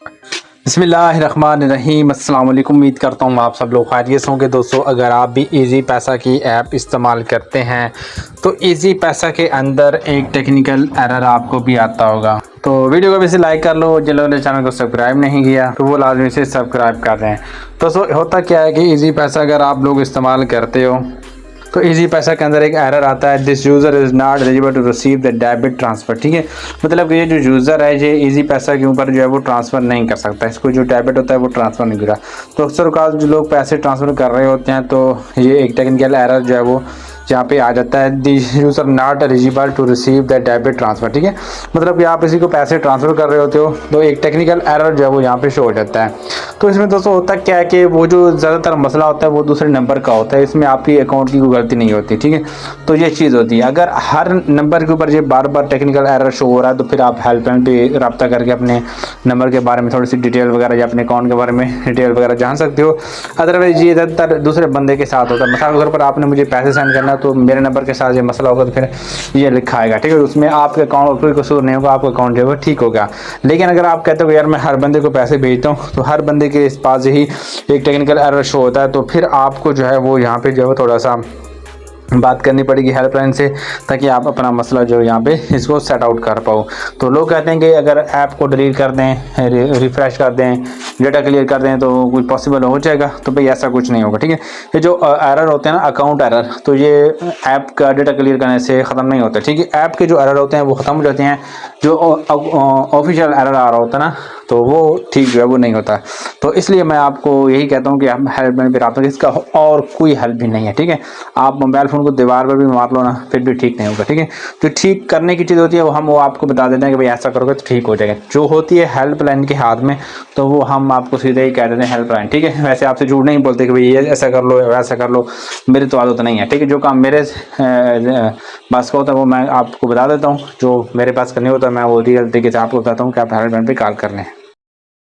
बिस्मिल्लाहिर्रहमानिर्रहीम। अस्सलाम वालेकुम। उम्मीद करता हूँ आप सब लोग खैरियत होंगे। दोस्तों, अगर आप भी इजी पैसा की ऐप इस्तेमाल करते हैं तो इजी पैसा के अंदर एक टेक्निकल एरर आपको भी आता होगा। तो वीडियो को वैसे लाइक कर लो, जिन लोगों ने चैनल को सब्सक्राइब नहीं किया तो वो लाजमी से सब्सक्राइब कर दें। दोस्तों, होता क्या है कि इजी पैसा अगर आप लोग इस्तेमाल करते हो तो इजी पैसा के अंदर एक एरर आता है, this user is not eligible to receive the debit transfer. ठीक है, मतलब कि ये जो यूज़र है ये इजी पैसा के ऊपर जो है वो ट्रांसफ़र नहीं कर सकता, इसको जो डेबिट होता है वो ट्रांसफ़र नहीं करा। तो अक्सर औक़ात जो लोग पैसे ट्रांसफ़र कर रहे होते हैं तो ये एक टेक्निकल एरर जो है वो यहाँ पे आ जाता है, this user not eligible to receive the debit transfer. ठीक है, मतलब कि आप किसी को पैसे ट्रांसफ़र कर रहे होते हो तो एक टेक्निकल एरर जो है वो यहाँ पे शो हो जाता है। तो इसमें दोस्तों होता क्या है कि वो जो ज़्यादातर मसला होता है वो दूसरे नंबर का होता है, इसमें आपकी अकाउंट की कोई गलती नहीं होती। ठीक है, तो ये चीज़ होती है। अगर हर नंबर के ऊपर ये बार बार टेक्निकल एरर शो हो रहा है तो फिर आप हेल्पलाइन पे रब्ता करके अपने नंबर के बारे में थोड़ी सी डिटेल वगैरह या अपने अकाउंट के बारे में डिटेल वगैरह जान सकते हो। अदरवाइज ये ज़्यादातर दूसरे बंदे के साथ होता है। मिसाल के तौर पर आपने मुझे पैसे सेंड करना तो मेरे नंबर के साथ ये मसला होगा तो फिर ये लिखा आएगा। ठीक है, उसमें आपके अकाउंट कोई कसूर नहीं होगा, आपका अकाउंट जो है ठीक होगा। लेकिन अगर आप कहते हो यार मैं हर बंदे को पैसे भेजता हूँ तो हर बंदे के पास ही एक टेक्निकल एरर शो होता है, तो फिर आपको जो है वो यहाँ पे जो है थोड़ा सा बात करनी पड़ेगी हेल्पलाइन से, ताकि आप अपना मसला जो यहाँ पे इसको सेट आउट कर पाओ। तो लोग कहते हैं कि अगर ऐप को डिलीट कर दें, रिफ़्रेश कर दें, डेटा क्लियर कर दें तो कुछ पॉसिबल हो जाएगा। तो भाई ऐसा कुछ नहीं होगा। ठीक है, ये जो एरर होते हैं ना अकाउंट एरर, तो ये ऐप का डेटा क्लियर करने से ख़त्म नहीं होता। ठीक है, ऐप के जो एरर होते हैं वो ख़त्म हो जाते हैं, जो ऑफिशियल एरर आ रहा होता है ना तो वो ठीक जो है वो नहीं होता। तो इसलिए मैं आपको यही कहता हूँ कि आप हेल्पलाइन पर रब्ता, इसका और कोई हेल्प भी नहीं है। ठीक है, आप मोबाइल फ़ोन को दीवार पर भी मार लो ना फिर भी ठीक नहीं होगा। ठीक है, जो ठीक करने की चीज़ होती है वो आपको बता देते हैं कि भाई ऐसा करोगे तो ठीक हो जाएगा। जो होती है हेल्पलाइन के हाथ में तो वो हम आपको सीधे ही कह देते हैं हेल्पलाइन। ठीक है, वैसे आपसे झूठ नहीं बोलते कि भाई ये ऐसा कर लो वैसा कर लो, मेरी तो आदत नहीं है। ठीक है, जो काम मेरे पास का होता है वो मैं आपको बता देता हूँ, जो मेरे पास करने होता है मैं वो रियल तरीके से आपको बताता हूँ कि आप हेल्पलाइन पर कॉल कर लें।